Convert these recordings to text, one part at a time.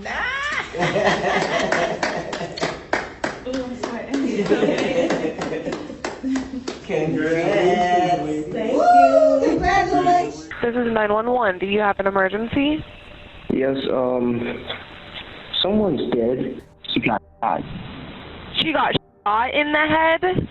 Ooh, I'm sweating. Congrats. Thank you. Congratulations. This is 911. Do you have an emergency? Yes, someone's dead. She got shot. She got shot in the head?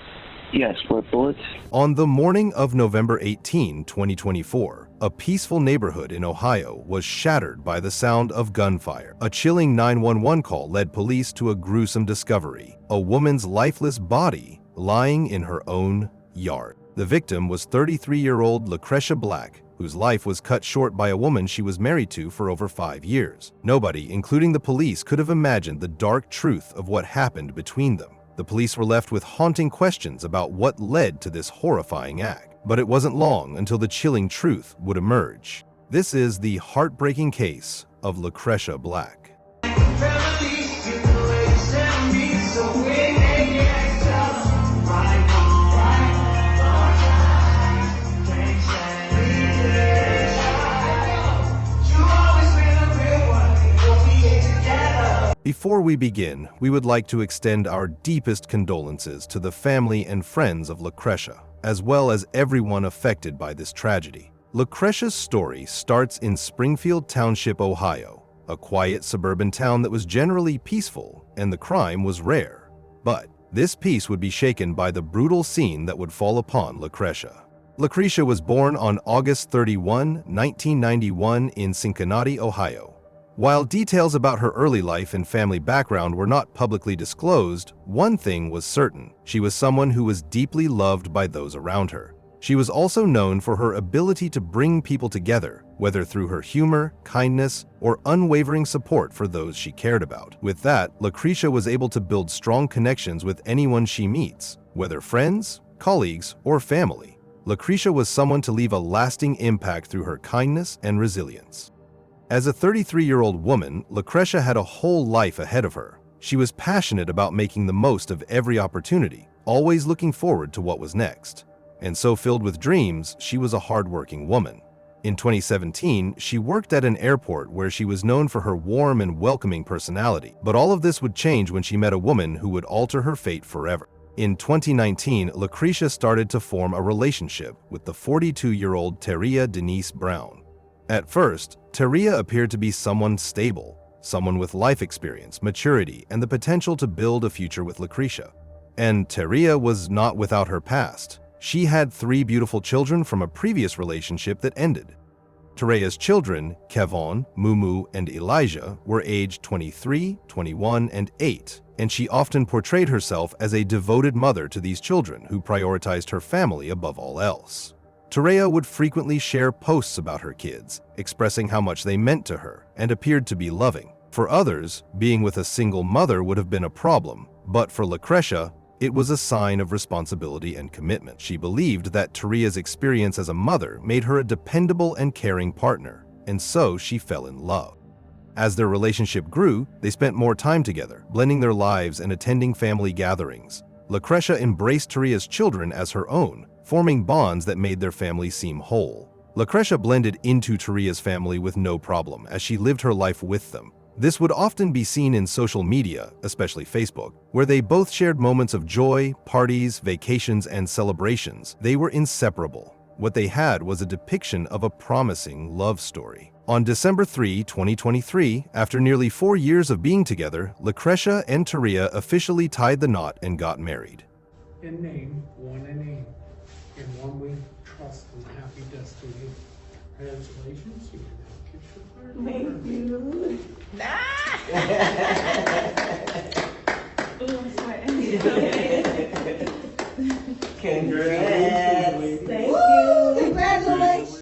Yes, with bullets. On the morning of November 18, 2024, a peaceful neighborhood in Ohio was shattered by the sound of gunfire. A chilling 911 call led police to a gruesome discovery: a woman's lifeless body lying in her own yard. The victim was 33-year-old Lucretia Black, whose life was cut short by a woman she was married to for over 5 years. Nobody, including the police, could have imagined the dark truth of what happened between them. The police were left with haunting questions about what led to this horrifying act. But it wasn't long until the chilling truth would emerge. This is the heartbreaking case of Lucretia Black. Before we begin, we would like to extend our deepest condolences to the family and friends of Lucretia, as well as everyone affected by this tragedy. Lucretia's story starts in Springfield Township, Ohio, a quiet suburban town that was generally peaceful and the crime was rare. But this peace would be shaken by the brutal scene that would fall upon Lucretia. Lucretia was born on August 31, 1991 in Cincinnati, Ohio. While details about her early life and family background were not publicly disclosed, one thing was certain: she was someone who was deeply loved by those around her. She was also known for her ability to bring people together, whether through her humor, kindness, or unwavering support for those she cared about. With that, Lucretia was able to build strong connections with anyone she meets, whether friends, colleagues, or family. Lucretia was someone to leave a lasting impact through her kindness and resilience. As a 33-year-old woman, Lucretia had a whole life ahead of her. She was passionate about making the most of every opportunity, always looking forward to what was next. And so filled with dreams, she was a hardworking woman. In 2017, she worked at an airport where she was known for her warm and welcoming personality. But all of this would change when she met a woman who would alter her fate forever. In 2019, Lucretia started to form a relationship with the 42-year-old Teria Denise Brown. At first, Teria appeared to be someone stable, someone with life experience, maturity, and the potential to build a future with Lucretia. And Teria was not without her past. She had 3 beautiful children from a previous relationship that ended. Teria's children, Kevon, Mumu, and Elijah, were aged 23, 21, and 8, and she often portrayed herself as a devoted mother to these children who prioritized her family above all else. Teria would frequently share posts about her kids, expressing how much they meant to her, and appeared to be loving. For others, being with a single mother would have been a problem, but for Lucretia, it was a sign of responsibility and commitment. She believed that Teria's experience as a mother made her a dependable and caring partner, and so she fell in love. As their relationship grew, they spent more time together, blending their lives and attending family gatherings. Lucretia embraced Teria's children as her own, forming bonds that made their family seem whole. Lucretia blended into Teria's family with no problem as she lived her life with them. This would often be seen in social media, especially Facebook, where they both shared moments of joy, parties, vacations, and celebrations. They were inseparable. What they had was a depiction of a promising love story. On December 3, 2023, after nearly 4 years of being together, Lucretia and Teria officially tied the knot and got married. In name, one in aim. In one we trust and happy destiny. Congratulations, you can now kiss your third. Thank you. Ooh, I'm sweating. Congrats. Thank you. Congratulations.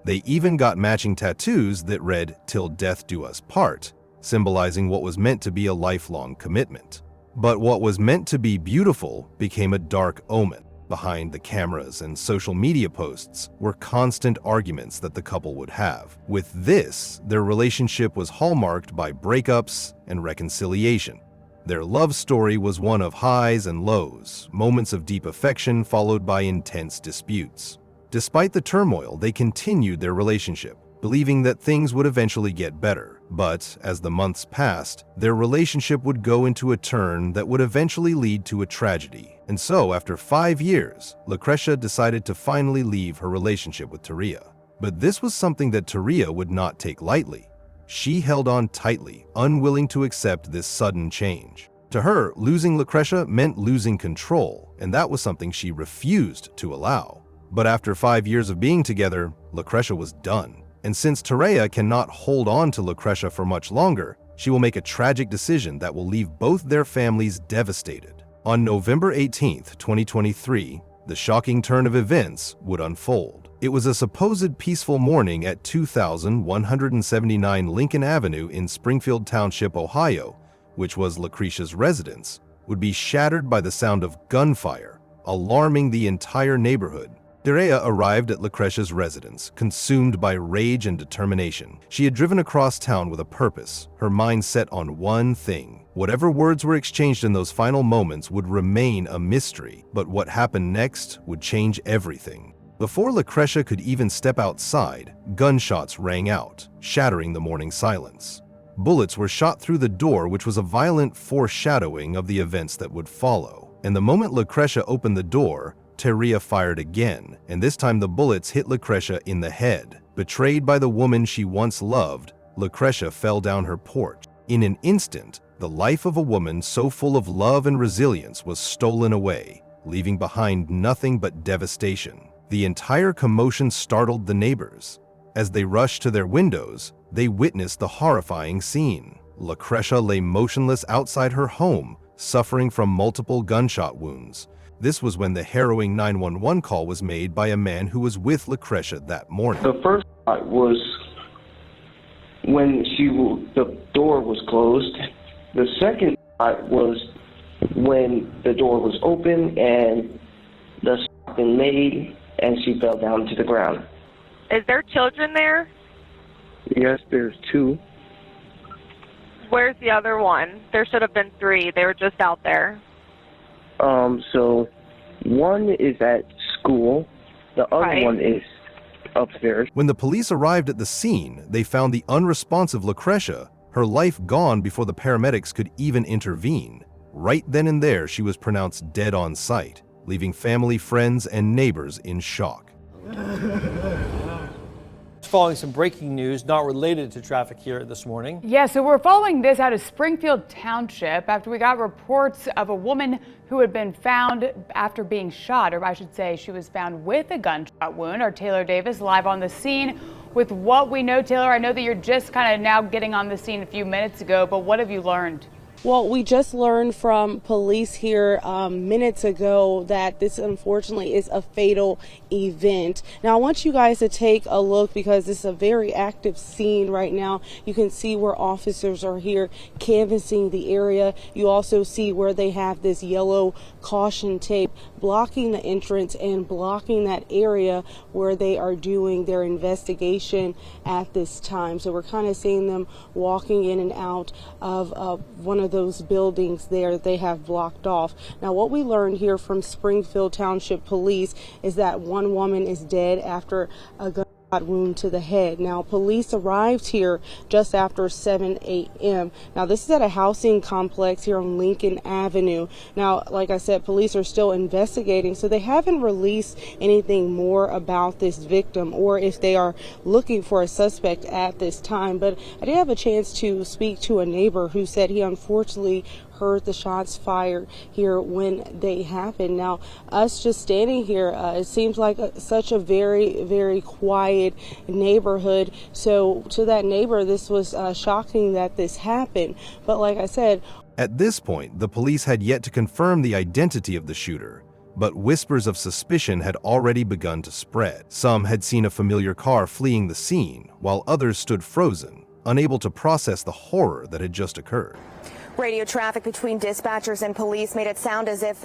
They even got matching tattoos that read "Till Death Do Us Part," symbolizing what was meant to be a lifelong commitment. But what was meant to be beautiful became a dark omen. Behind the cameras and social media posts were constant arguments that the couple would have. With this, their relationship was hallmarked by breakups and reconciliation. Their love story was one of highs and lows, moments of deep affection followed by intense disputes. Despite the turmoil, they continued their relationship, believing that things would eventually get better. But as the months passed, their relationship would go into a turn that would eventually lead to a tragedy. And so, after 5 years, Lucretia decided to finally leave her relationship with Taria. But this was something that Taria would not take lightly. She held on tightly, unwilling to accept this sudden change. To her, losing Lucretia meant losing control, and that was something she refused to allow. But after 5 years of being together, Lucretia was done. And since Taria cannot hold on to Lucretia for much longer, she will make a tragic decision that will leave both their families devastated. On November 18th, 2023, the shocking turn of events would unfold. It was a supposed peaceful morning at 2179 Lincoln Avenue in Springfield Township, Ohio, which was Lucretia's residence, would be shattered by the sound of gunfire, alarming the entire neighborhood. Taria arrived at Lucretia's residence, consumed by rage and determination. She had driven across town with a purpose, her mind set on one thing. Whatever words were exchanged in those final moments would remain a mystery, but what happened next would change everything. Before Lucretia could even step outside, gunshots rang out, shattering the morning silence. Bullets were shot through the door, which was a violent foreshadowing of the events that would follow. And the moment Lucretia opened the door, Taria fired again, and this time the bullets hit Lucretia in the head. Betrayed by the woman she once loved, Lucretia fell down her porch. In an instant, the life of a woman so full of love and resilience was stolen away, leaving behind nothing but devastation. The entire commotion startled the neighbors. As they rushed to their windows, they witnessed the horrifying scene. Lucretia lay motionless outside her home, suffering from multiple gunshot wounds. This was when the harrowing 911 call was made by a man who was with Lucretia that morning. The first shot was when the door was closed. The second shot was when the door was open and the shot been made and she fell down to the ground. Is there children there? Yes, there's 2. Where's the other one? There should have been 3. They were just out there. So one is at school, the other Right. one is upstairs. When the police arrived at the scene, they found the unresponsive Lucretia, her life gone before the paramedics could even intervene. Right then and there, she was pronounced dead on sight, leaving family, friends, and neighbors in shock. Following some breaking news not related to traffic here this morning. Yeah, so we're following this out of Springfield Township after we got reports of a woman who had been found after being shot, or I should say she was found with a gunshot wound. Our Taylor Davis live on the scene with what we know. Taylor, I know that you're just kind of now getting on the scene a few minutes ago, but what have you learned? Well, we just learned from police here minutes ago that this unfortunately is a fatal event. Now, I want you guys to take a look because this is a very active scene right now. You can see where officers are here canvassing the area. You also see where they have this yellow caution tape blocking the entrance and blocking that area where they are doing their investigation at this time. So we're kind of seeing them walking in and out of one of those buildings there that they have blocked off. Now, what we learned here from Springfield Township Police is that one woman is dead after a gunshot wound to the head. Now, police arrived here just after 7 a.m. Now, this is at a housing complex here on Lincoln Avenue. Now, like I said, police are still investigating, so they haven't released anything more about this victim or if they are looking for a suspect at this time. But I did have a chance to speak to a neighbor who said he unfortunately heard the shots fired here when they happened. Now, us just standing here, it seems like such a very, very quiet neighborhood. So to that neighbor, this was shocking that this happened. But like I said, at this point, the police had yet to confirm the identity of the shooter, but whispers of suspicion had already begun to spread. Some had seen a familiar car fleeing the scene, while others stood frozen, unable to process the horror that had just occurred. Radio traffic between dispatchers and police made it sound as if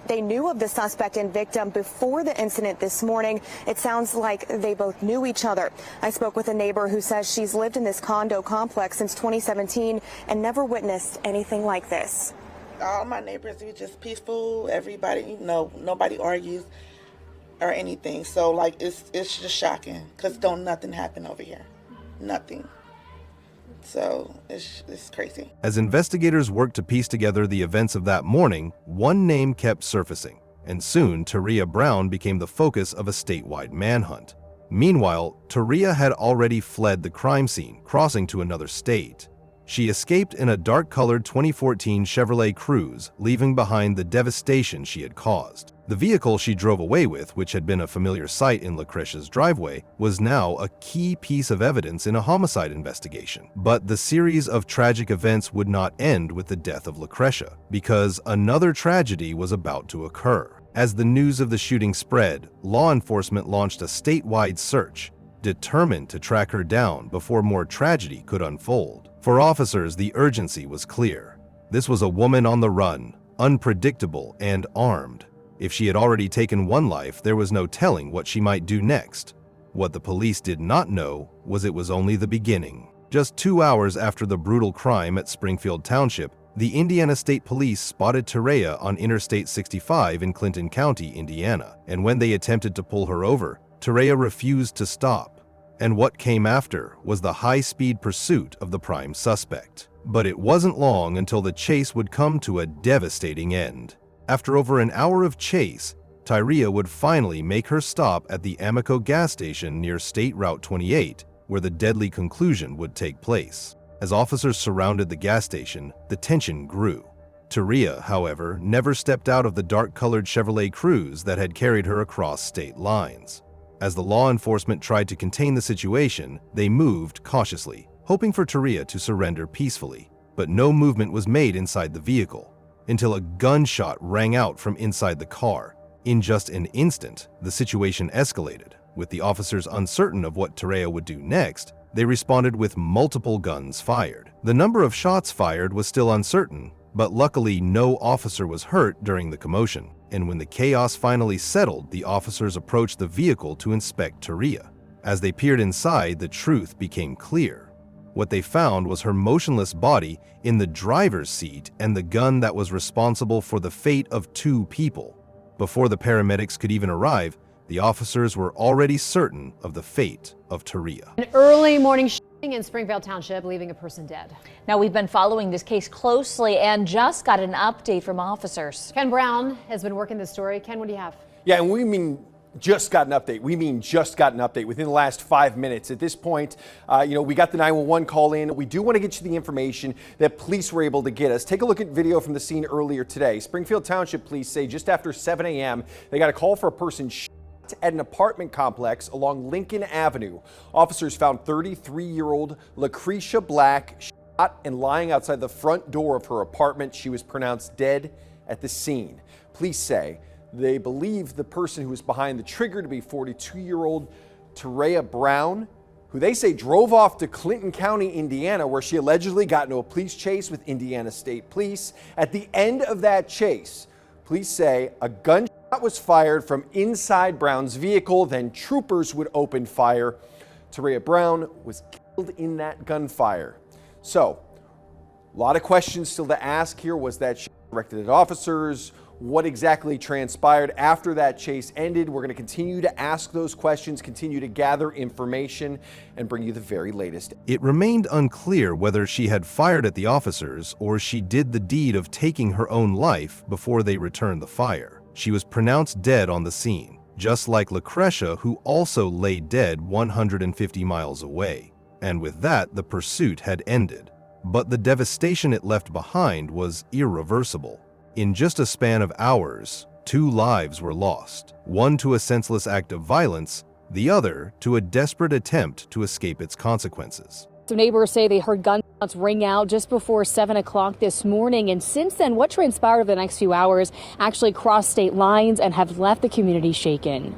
they knew of the suspect and victim before the incident this morning. It sounds like they both knew each other. I spoke with a neighbor who says she's lived in this condo complex since 2017 and never witnessed anything like this. All my neighbors are just peaceful. Everybody, nobody argues or anything. So like it's just shocking because nothing happen over here. Nothing. So it's crazy. As investigators worked to piece together the events of that morning, one name kept surfacing, and soon Taria Brown became the focus of a statewide manhunt. Meanwhile, Taria had already fled the crime scene, crossing to another state. She escaped in a dark-colored 2014 Chevrolet Cruze, leaving behind the devastation she had caused. The vehicle she drove away with, which had been a familiar sight in Lucretia's driveway, was now a key piece of evidence in a homicide investigation. But the series of tragic events would not end with the death of Lucretia, because another tragedy was about to occur. As the news of the shooting spread, law enforcement launched a statewide search, determined to track her down before more tragedy could unfold. For officers, the urgency was clear. This was a woman on the run, unpredictable and armed. If she had already taken one life, there was no telling what she might do next. What the police did not know was it was only the beginning. Just 2 hours after the brutal crime at Springfield Township, the Indiana State Police spotted Taria on Interstate 65 in Clinton County, Indiana, and when they attempted to pull her over, Taria refused to stop. And what came after was the high-speed pursuit of the prime suspect. But it wasn't long until the chase would come to a devastating end. After over an hour of chase, Taria would finally make her stop at the Amico gas station near State Route 28, where the deadly conclusion would take place. As officers surrounded the gas station, the tension grew. Taria, however, never stepped out of the dark-colored Chevrolet Cruze that had carried her across state lines. As the law enforcement tried to contain the situation, they moved cautiously, hoping for Taria to surrender peacefully. But no movement was made inside the vehicle, until a gunshot rang out from inside the car. In just an instant, the situation escalated. With the officers uncertain of what Taria would do next, they responded with multiple guns fired. The number of shots fired was still uncertain, but luckily no officer was hurt during the commotion. And when the chaos finally settled, the officers approached the vehicle to inspect Taria. As they peered inside, the truth became clear. What they found was her motionless body in the driver's seat and the gun that was responsible for the fate of 2 people. Before the paramedics could even arrive, the officers were already certain of the fate of Taria. An early morning shooting in Springfield Township, leaving a person dead. Now, we've been following this case closely and just got an update from officers. Ken Brown has been working this story. Ken, what do you have? Yeah, and we mean just got an update. We mean just got an update within the last 5 minutes. At this point, we got the 911 call in. We do want to get you the information that police were able to get us. Take a look at video from the scene earlier today. Springfield Township police say just after 7 a.m., they got a call for a person shot at an apartment complex along Lincoln Avenue. Officers found 33-year-old Lucretia Black shot and lying outside the front door of her apartment. She was pronounced dead at the scene. Police say they believe the person who was behind the trigger to be 42-year-old Taria Brown, who they say drove off to Clinton County, Indiana, where she allegedly got into a police chase with Indiana State Police. At the end of that chase, police say a gunshot was fired from inside Brown's vehicle, then troopers would open fire. Taria Brown was killed in that gunfire. So, a lot of questions still to ask here. Was that directed at officers? What exactly transpired after that chase ended? We're going to continue to ask those questions, continue to gather information, and bring you the very latest. It remained unclear whether she had fired at the officers or she did the deed of taking her own life before they returned the fire. She was pronounced dead on the scene, just like Lucretia, who also lay dead 150 miles away. And with that, the pursuit had ended. But the devastation it left behind was irreversible. In just a span of hours, 2 lives were lost, one to a senseless act of violence, the other to a desperate attempt to escape its consequences. So neighbors say they heard gunshots ring out just before 7 o'clock this morning. And since then, what transpired over the next few hours actually crossed state lines and have left the community shaken.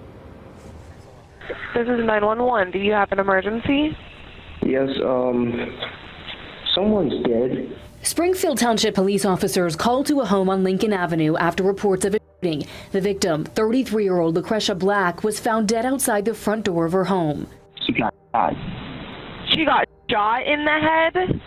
This is 911. Do you have an emergency? Yes, someone's dead Springfield Township police officers called to a home on Lincoln Avenue after reports of a shooting. The victim, 33-year-old Lucretia Black, was found dead outside the front door of her home. She got shot. She got shot in the head?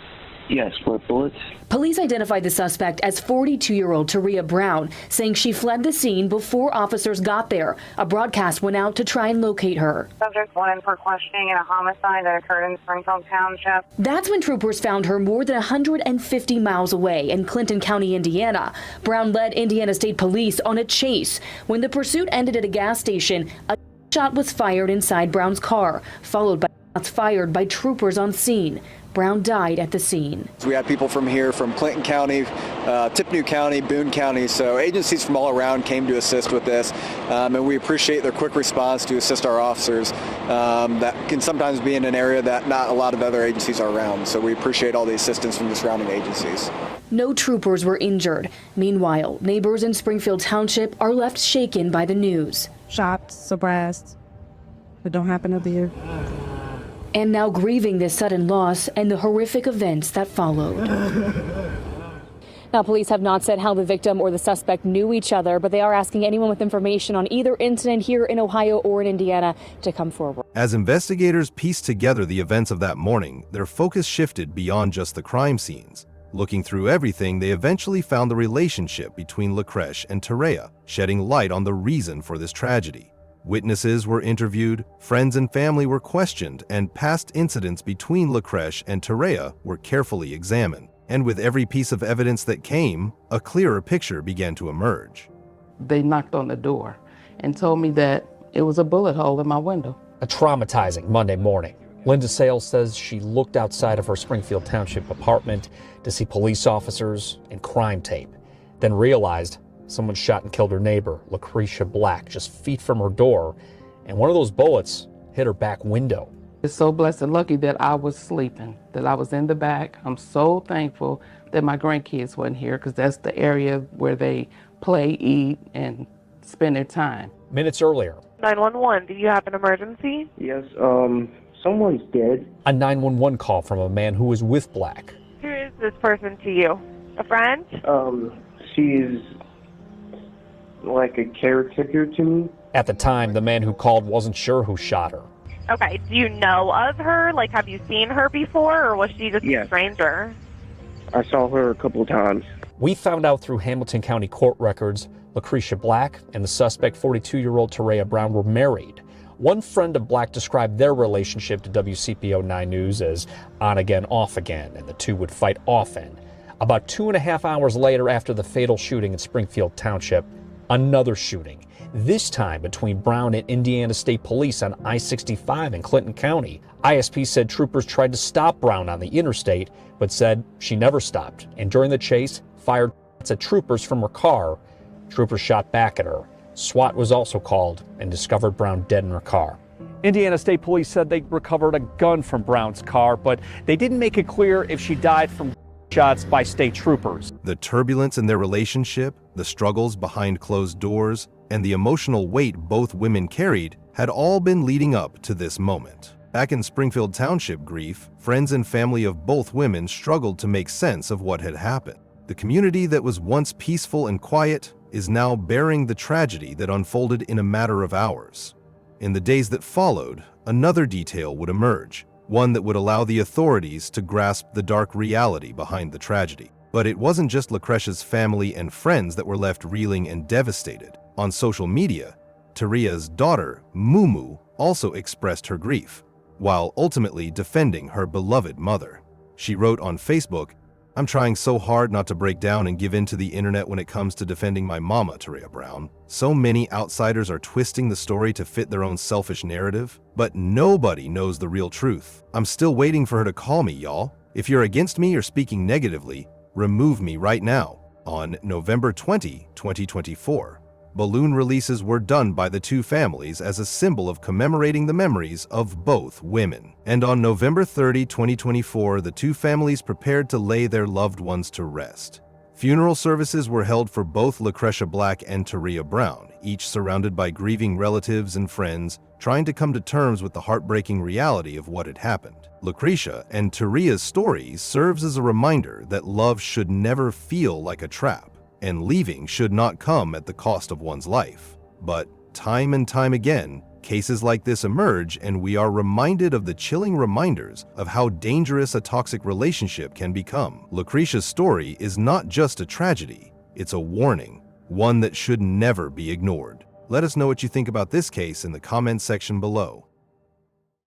Yes, with bullets. Police identified the suspect as 42-year-old Taria Brown, saying she fled the scene before officers got there. A broadcast went out to try and locate her. Subject went in for questioning in a homicide that occurred in Springfield Township. That's when troopers found her more than 150 miles away in Clinton County, Indiana. Brown led Indiana State Police on a chase. When the pursuit ended at a gas station, a shot was fired inside Brown's car, followed by shots fired by troopers on scene. Brown died at the scene. We had people from here, from Clinton County, Tippecanoe County, Boone County, so agencies from all around came to assist with this, and we appreciate their quick response to assist our officers. That can sometimes be in an area that not a lot of other agencies are around, so we appreciate all the assistance from the surrounding agencies. No troopers were injured. Meanwhile, neighbors in Springfield Township are left shaken by the news. Shocked, surprised. It don't happen up here. And now grieving this sudden loss and the horrific events that followed. Now, police have not said how the victim or the suspect knew each other, but they are asking anyone with information on either incident here in Ohio or in Indiana to come forward. As investigators pieced together the events of that morning, their focus shifted beyond just the crime scenes. Looking through everything, they eventually found the relationship between Lucretia and Taria, shedding light on the reason for this tragedy. Witnesses were interviewed, friends and family were questioned, and past incidents between Lucretia and Taria were carefully examined. And with every piece of evidence that came, a clearer picture began to emerge. They knocked on the door and told me that it was a bullet hole in my window. A traumatizing Monday morning. Linda Sales says she looked outside of her Springfield Township apartment to see police officers and crime tape, then realized someone shot and killed her neighbor, Lucretia Black, just feet from her door, and one of those bullets hit her back window. It's so blessed and lucky that I was sleeping, that I was in the back. I'm so thankful that my grandkids weren't here, because that's the area where they play, eat, and spend their time. Minutes earlier. 911, do you have an emergency? Yes, someone's dead. A 911 call from a man who was with Black. Who is this person to you? A friend? She's like a caretaker to me. At the time, the man who called wasn't sure who shot her. Okay, do you know of her? Like, have you seen her before, or was she just a stranger? I saw her a couple of times. We found out through Hamilton County court records, Lucretia Black and the suspect, 42-year-old Taria Brown, were married. One friend of Black described their relationship to WCPO 9 News as on again, off again, and the two would fight often. About 2.5 hours later, after the fatal shooting in Springfield Township, another shooting, this time between Brown and Indiana State Police on I-65 in Clinton County. ISP said troopers tried to stop Brown on the interstate, but said she never stopped, and during the chase, fired at troopers from her car. Troopers shot back at her. SWAT was also called and discovered Brown dead in her car. Indiana State Police said they recovered a gun from Brown's car, but they didn't make it clear if she died from shots by state troopers. The turbulence in their relationship, the struggles behind closed doors, and the emotional weight both women carried had all been leading up to this moment. Back in Springfield Township grief, friends and family of both women struggled to make sense of what had happened. The community that was once peaceful and quiet is now bearing the tragedy that unfolded in a matter of hours. In the days that followed, another detail would emerge, one that would allow the authorities to grasp the dark reality behind the tragedy. But it wasn't just Lucretia's family and friends that were left reeling and devastated. On social media, Taria's daughter, Mumu, also expressed her grief, while ultimately defending her beloved mother. She wrote on Facebook, "I'm trying so hard not to break down and give in to the internet when it comes to defending my mama, Taria Brown. So many outsiders are twisting the story to fit their own selfish narrative, but nobody knows the real truth. I'm still waiting for her to call me, y'all. If you're against me or speaking negatively, remove me right now." On November 20, 2024, balloon releases were done by the two families as a symbol of commemorating the memories of both women. And on November 30, 2024, the two families prepared to lay their loved ones to rest. Funeral services were held for both Lucretia Black and Taria Brown, each surrounded by grieving relatives and friends, trying to come to terms with the heartbreaking reality of what had happened. Lucretia and Taria's story serves as a reminder that love should never feel like a trap, and leaving should not come at the cost of one's life. But time and time again, cases like this emerge, and we are reminded of the chilling reminders of how dangerous a toxic relationship can become. Lucretia's story is not just a tragedy, it's a warning, one that should never be ignored. Let us know what you think about this case in the comments section below.